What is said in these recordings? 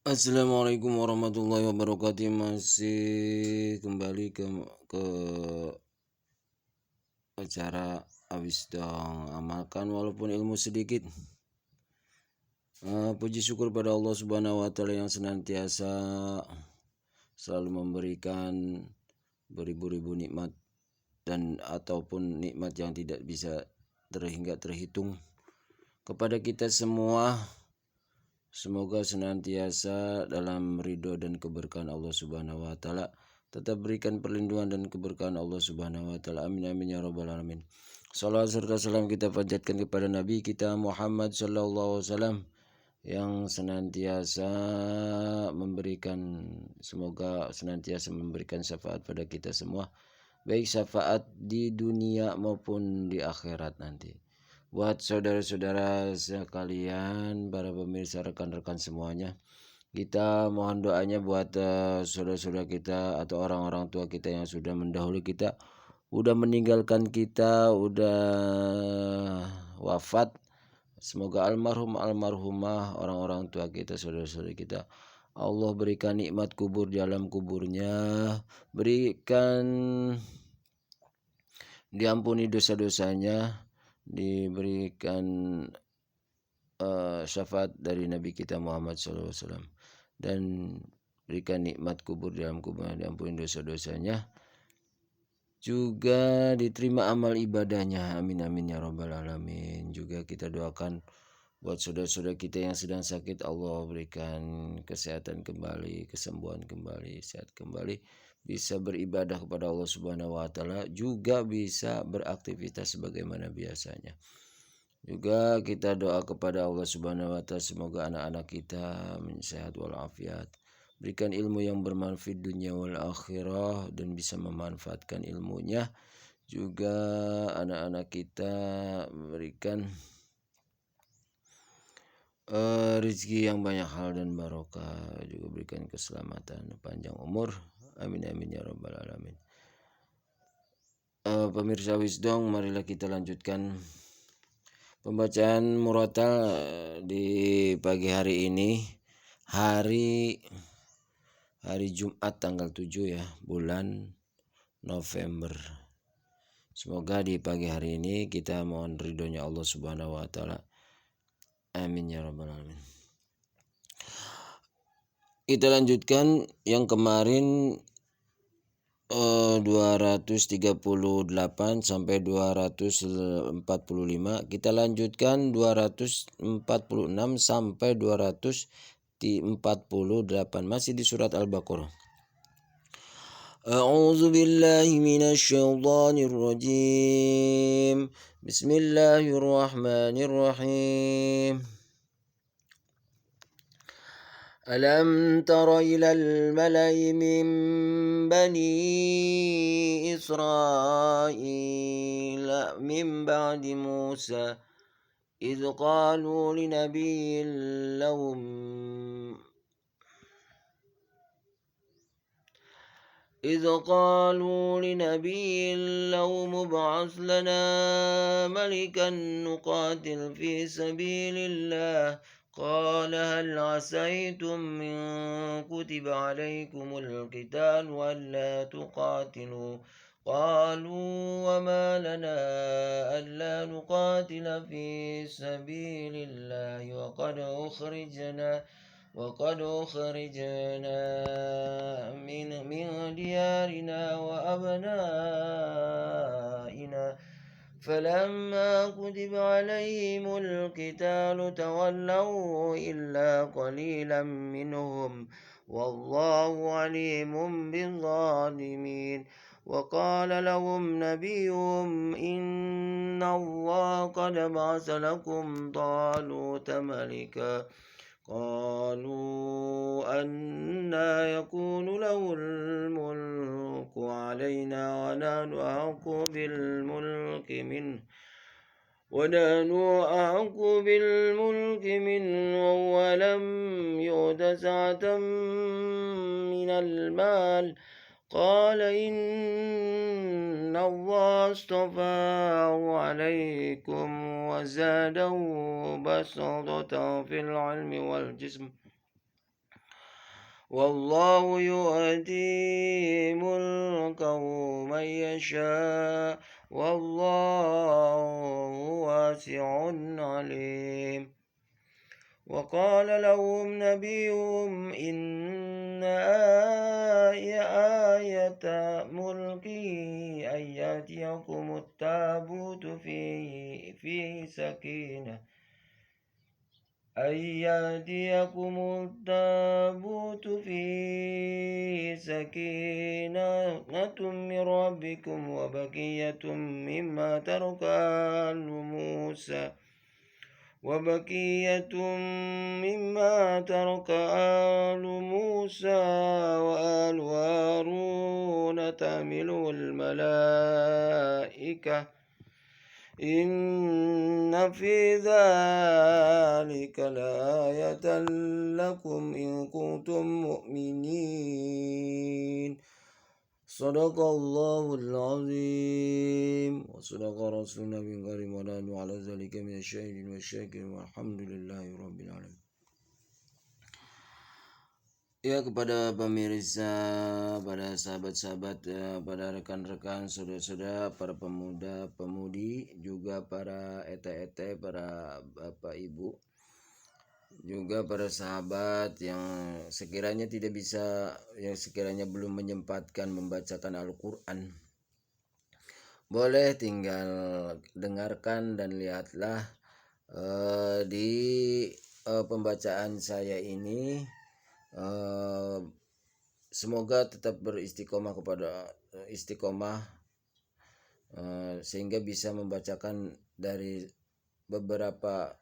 Assalamualaikum warahmatullahi wabarakatuh. Masih kembali ke acara habis dong amalkan walaupun ilmu sedikit. Puji syukur pada Allah Subhanahu wa taala yang senantiasa selalu memberikan beribu-ribu nikmat dan ataupun nikmat yang tidak bisa terhingga terhitung kepada kita semua. Semoga senantiasa dalam ridho dan keberkahan Allah Subhanahu wa taala, tetap berikan perlindungan dan keberkahan Allah Subhanahu wa taala. Amin amin ya rabbal alamin. Salawat serta salam kita panjatkan kepada Nabi kita Muhammad sallallahu alaihi wasallam yang senantiasa memberikan syafaat pada kita semua, baik syafaat di dunia maupun di akhirat nanti. Buat saudara-saudara sekalian, para pemirsa, rekan-rekan semuanya, kita mohon doanya buat saudara-saudara kita atau orang-orang tua kita yang sudah mendahului kita, udah meninggalkan kita, udah wafat. Semoga almarhum almarhumah orang-orang tua kita, saudara-saudara kita, Allah berikan nikmat kubur di alam kuburnya, berikan diampuni dosa-dosanya, diberikan syafaat dari Nabi kita Muhammad SAW, dan berikan nikmat kubur dalam kuburnya, diampuni dosa-dosanya, juga diterima amal ibadahnya. Amin amin ya rabbal alamin. Juga kita doakan buat saudara-saudara kita yang sedang sakit, Allah berikan kesehatan kembali, kesembuhan kembali, sehat kembali, bisa beribadah kepada Allah Subhanahu wa taala, juga bisa beraktivitas sebagaimana biasanya. Juga kita doa kepada Allah Subhanahu wa taala, semoga anak-anak kita sehat walafiat, berikan ilmu yang bermanfaat dunia wal akhirah dan bisa memanfaatkan ilmunya. Juga anak-anak kita berikan rezeki yang banyak hal dan barokah, juga berikan keselamatan, panjang umur. Amin amin ya rabbal alamin. Pemirsa Wisdom, marilah kita lanjutkan pembacaan murotal di pagi hari ini, hari Jumat tanggal 7 ya, bulan November. Semoga di pagi hari ini kita mohon ridhonya Allah Subhanahu wa taala. Amin ya rabbal alamin. Kita lanjutkan yang kemarin 238 sampai 245. Kita lanjutkan 246 sampai 248, masih di surat Al-Baqarah. A'udzu billahi minasy syaithanir rajim. Bismillahirrahmanirrahim. ألم تر إلى الملأ من بني إسرائيل من بعد موسى إذ قالوا لنبي لهم ابعث لنا ملكا نقاتل في سبيل الله قال هل عسيتم إن كتب عليكم القتال ألا تقاتلوا قالوا وما لنا ألا نقاتل في سبيل الله وقد أخرجنا من ديارنا وأبنائنا فلما كتب عليهم القتال تولوا إلا قليلا منهم والله عليم بالظالمين وقال لهم نبيهم إن الله قد بعث لكم طالوت ملكا قالوا أنى يكون له الملك علينا ونحن أحق بالملك منه ولم يؤت سعة من المال قال إن الله اصطفاه عليكم وزاده بسطة في العلم والجسم Wallahu yu'ti mulkahu man yasha wallahu wasi'un alim. Wa qala lahum nabiyuhum inna ayata mulki ayyatiyakumut tabutu fi sakinah أياتيكم التابوت في سكينة من ربكم وبقية مما ترك آل موسى وآل هارون تحمله الملائكة إن في ذلك لآية لكم إن كنتم مؤمنين. صدق الله العظيم وصدق رسولنا الكريم ونحن على ذلك من الشاهدين والشاكرين والحمد لله رب العالمين. Ya, kepada pemirsa, pada sahabat-sahabat, pada rekan-rekan, saudara-saudara, para pemuda, pemudi, juga para ete-ete, para bapak ibu, juga para sahabat yang sekiranya tidak bisa, yang sekiranya belum menyempatkan membacakan Al-Quran, boleh tinggal dengarkan dan lihatlah di pembacaan saya ini. Semoga tetap beristiqomah kepada istiqomah sehingga bisa membacakan dari beberapa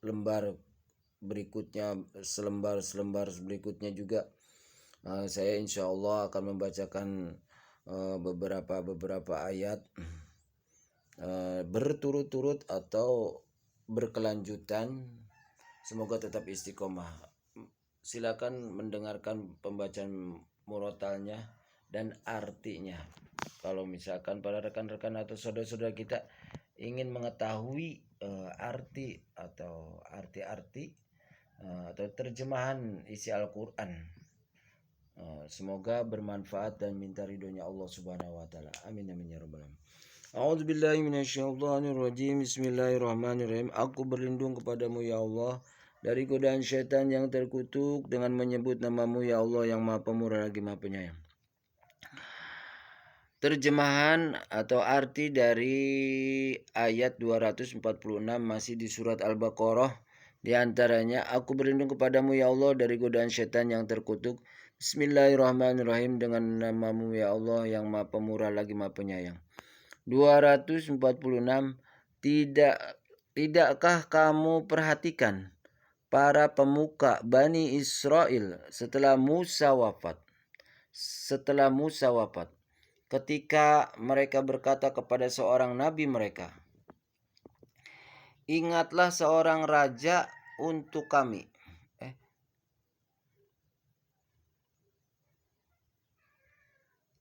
lembar berikutnya, selembar berikutnya juga. Saya insya Allah akan membacakan beberapa ayat berturut-turut atau berkelanjutan. Semoga tetap istiqomah. Silakan mendengarkan pembacaan murotalnya dan artinya. Kalau misalkan para rekan-rekan atau saudara-saudara kita ingin mengetahui arti atau arti-arti atau terjemahan isi Al-Quran, semoga bermanfaat dan minta ridhonya Allah Subhanahu wa taala. Amin amin ya rabbal alamin. A'udzubillahi minasyaitonirrajim. Bismillahirrahmanirrahim. Aku berlindung kepadamu ya Allah dari godaan syaitan yang terkutuk dengan menyebut namamu ya Allah yang Maha Pemurah lagi Maha Penyayang. Terjemahan atau arti dari ayat 246 masih di surat Al-Baqarah. Di antaranya, aku berlindung kepadamu ya Allah dari godaan syaitan yang terkutuk. Bismillahirrahmanirrahim, dengan namamu ya Allah yang Maha Pemurah lagi Maha Penyayang. 246. Tidakkah kamu perhatikan para pemuka Bani Israel setelah Musa wafat, ketika mereka berkata kepada seorang nabi mereka, ingatlah seorang raja untuk kami.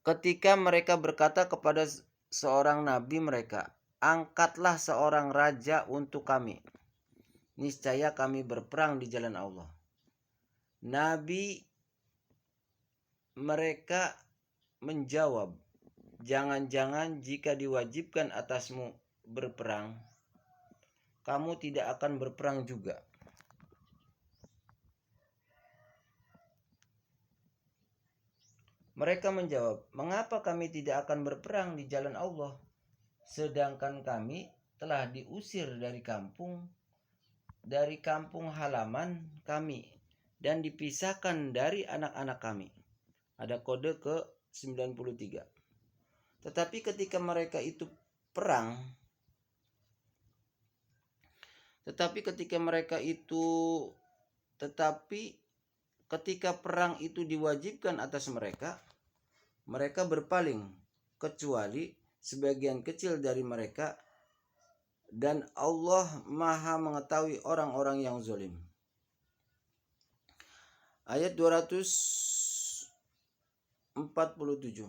Ketika mereka berkata kepada seorang nabi mereka, angkatlah seorang raja untuk kami. Niscaya kami berperang di jalan Allah. Nabi mereka menjawab, jangan-jangan jika diwajibkan atasmu berperang, kamu tidak akan berperang juga. Mereka menjawab, mengapa kami tidak akan berperang di jalan Allah, sedangkan kami telah diusir dari kampung halaman kami dan dipisahkan dari anak-anak kami. Ada kode ke 93. Tetapi ketika perang itu diwajibkan atas mereka, mereka berpaling kecuali sebagian kecil dari mereka, dan Allah Maha mengetahui orang-orang yang zalim. Ayat 247.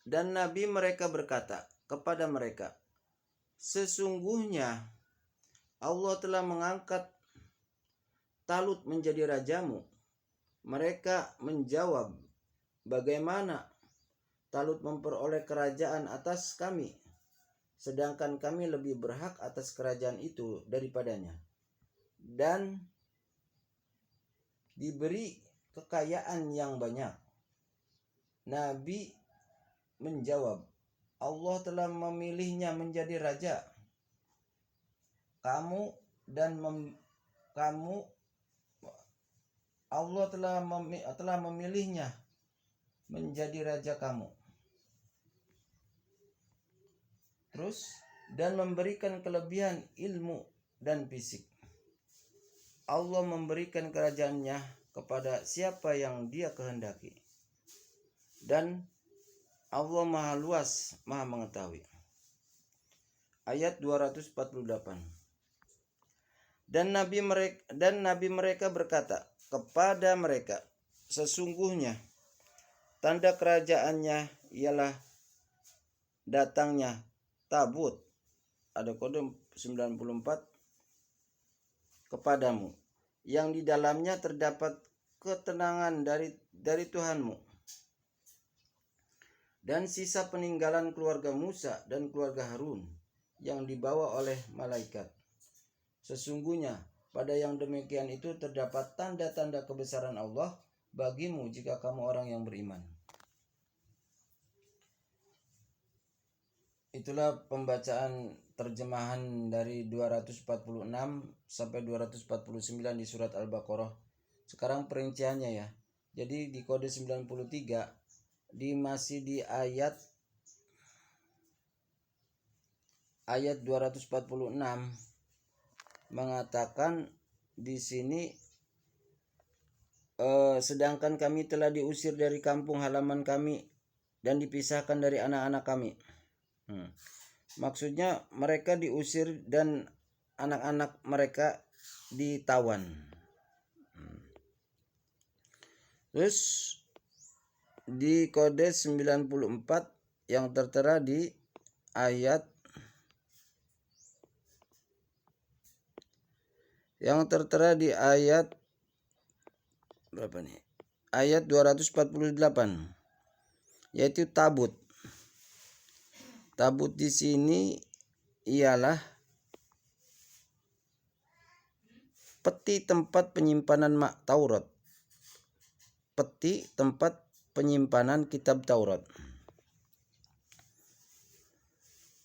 Dan Nabi mereka berkata kepada mereka, sesungguhnya Allah telah mengangkat Talut menjadi rajamu?" Mereka menjawab, "Bagaimana Talut memperoleh kerajaan atas kami, sedangkan kami lebih berhak atas kerajaan itu daripadanya, dan diberi kekayaan yang banyak." Nabi menjawab, "Allah telah memilihnya menjadi raja. Allah telah memilihnya menjadi raja kamu. Terus, dan memberikan kelebihan ilmu dan fisik. Allah memberikan kerajaannya kepada siapa yang Dia kehendaki. Dan Allah Maha Luas, Maha Mengetahui." Ayat 248. Dan Nabi mereka berkata kepada mereka, "Sesungguhnya tanda kerajaannya ialah datangnya tabut," ada kode 94, "kepadamu, yang di dalamnya terdapat ketenangan dari Tuhanmu, dan sisa peninggalan keluarga Musa dan keluarga Harun yang dibawa oleh malaikat. Sesungguhnya pada yang demikian itu terdapat tanda-tanda kebesaran Allah bagimu jika kamu orang yang beriman." Itulah pembacaan terjemahan dari 246 sampai 249 di surat Al-Baqarah. Sekarang perinciannya ya. Jadi di kode 93 masih di ayat 246 mengatakan di sini, sedangkan kami telah diusir dari kampung halaman kami dan dipisahkan dari anak-anak kami. Maksudnya mereka diusir dan anak-anak mereka ditawan. Terus di kode 94 yang tertera di ayat berapa nih? Ayat 248, yaitu tabut. Tabut di sini ialah peti tempat penyimpanan Taurat. Peti tempat penyimpanan kitab Taurat.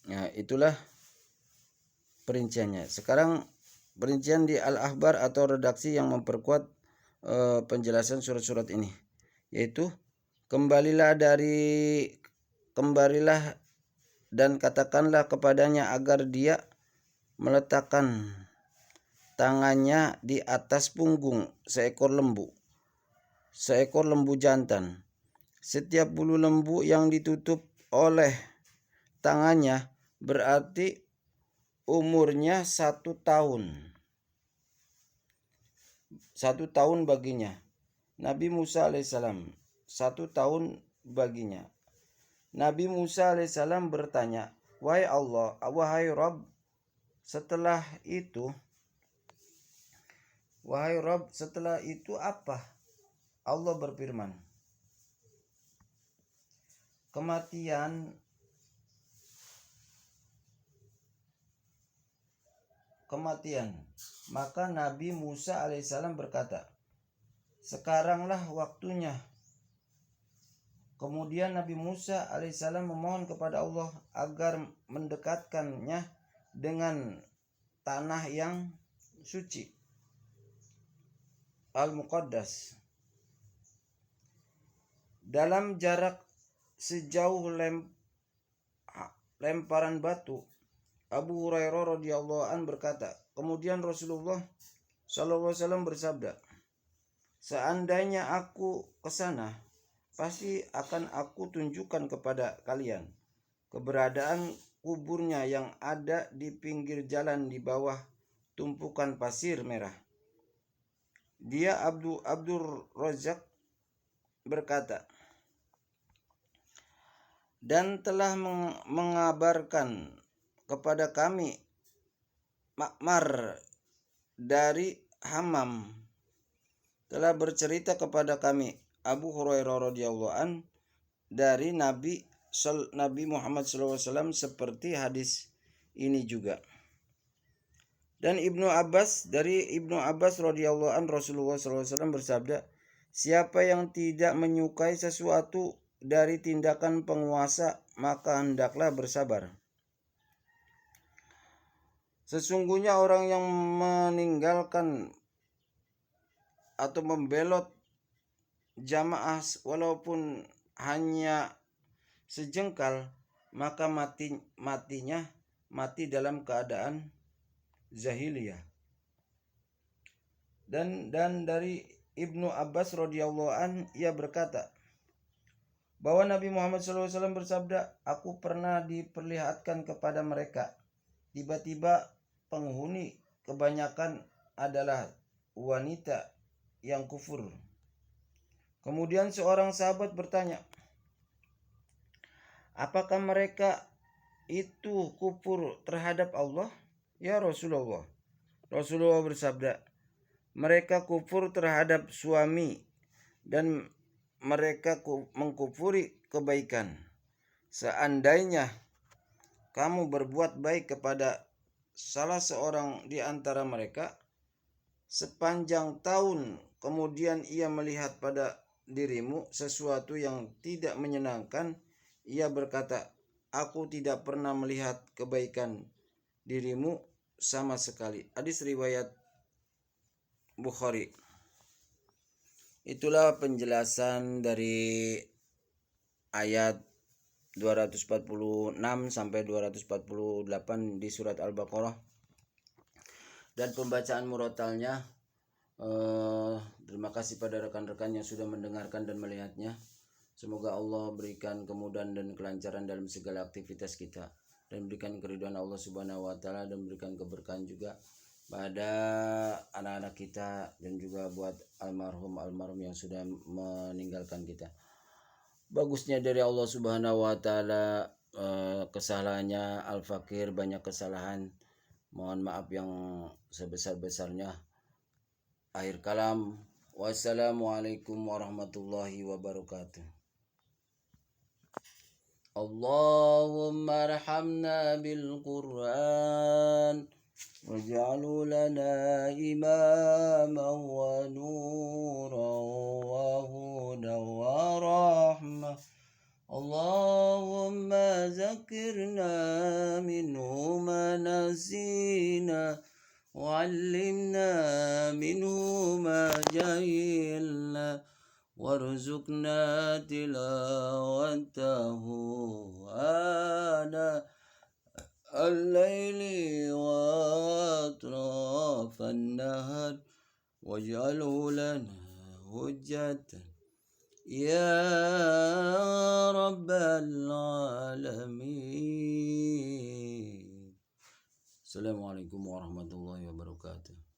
Nah, itulah perinciannya. Sekarang perincian di Al-Ahbar atau redaksi yang memperkuat penjelasan surat-surat ini, yaitu kembalilah dan katakanlah kepadanya agar dia meletakkan tangannya di atas punggung seekor lembu jantan. Setiap bulu lembu yang ditutup oleh tangannya berarti umurnya 1 tahun. 1 tahun baginya. Nabi Musa alaihissalam, 1 tahun baginya. Nabi Musa alaihissalam bertanya, "Wahai Rabb, setelah itu apa?" Allah berfirman, Kematian. Maka Nabi Musa alaihissalam berkata, "Sekaranglah waktunya." Kemudian Nabi Musa alaihissalam memohon kepada Allah agar mendekatkannya dengan tanah yang suci, Al-Muqaddas, dalam jarak sejauh lemparan batu. Abu Hurairah radhiyallahu an berkata, kemudian Rasulullah SAW bersabda, "Seandainya aku ke sana, pasti akan aku tunjukkan kepada kalian keberadaan kuburnya yang ada di pinggir jalan di bawah tumpukan pasir merah." Dia Abdur Razak berkata, "Dan telah mengabarkan kepada kami Ma'mar dari Hammam telah bercerita kepada kami Abu Hurairah radhiyallahu an dari Nabi Muhammad SAW seperti hadis ini juga. Dan dari Ibnu Abbas radhiyallahu an Rasulullah SAW bersabda, siapa yang tidak menyukai sesuatu dari tindakan penguasa, maka hendaklah bersabar. Sesungguhnya orang yang meninggalkan atau membelot jamaah walaupun hanya sejengkal, maka matinya mati dalam keadaan jahiliyah. Dan dari Ibnu Abbas radhiyallahu an ia berkata bahwa Nabi Muhammad SAW bersabda, aku pernah diperlihatkan kepada mereka, tiba-tiba penghuni kebanyakan adalah wanita yang kufur. Kemudian seorang sahabat bertanya, apakah mereka itu kufur terhadap Allah? Ya Rasulullah. Rasulullah bersabda, mereka kufur terhadap suami dan mereka mengkufuri kebaikan. Seandainya kamu berbuat baik kepada salah seorang di antara mereka sepanjang tahun, kemudian ia melihat pada dirimu sesuatu yang tidak menyenangkan, ia berkata, aku tidak pernah melihat kebaikan dirimu sama sekali. Hadis riwayat Bukhari. Itulah penjelasan dari ayat 246 sampai 248 di surat Al-Baqarah. Dan pembacaan murotalnya, terima kasih pada rekan-rekan yang sudah mendengarkan dan melihatnya. Semoga Allah berikan kemudahan dan kelancaran dalam segala aktivitas kita, dan berikan keridhaan Allah Subhanahu wa taala, dan berikan keberkahan juga pada anak-anak kita dan juga buat almarhum yang sudah meninggalkan kita. Bagusnya dari Allah Subhanahu wa taala, kesalahannya Al-Fakir banyak kesalahan. Mohon maaf yang sebesar-besarnya. Akhir kalam. Wassalamualaikum warahmatullahi wabarakatuh. Allahumma arhamna bil Qur'an waj'alhu lana imaman wa nuran wa hudan wa rahmah. Allahumma zakirna minhu ma nasina وعلمنا منه ما جهلنا وارزقنا تلاوته آناء الليل وأطراف النهار واجعله لنا حجة يا رب العالمين. Assalamualaikum warahmatullahi wabarakatuh.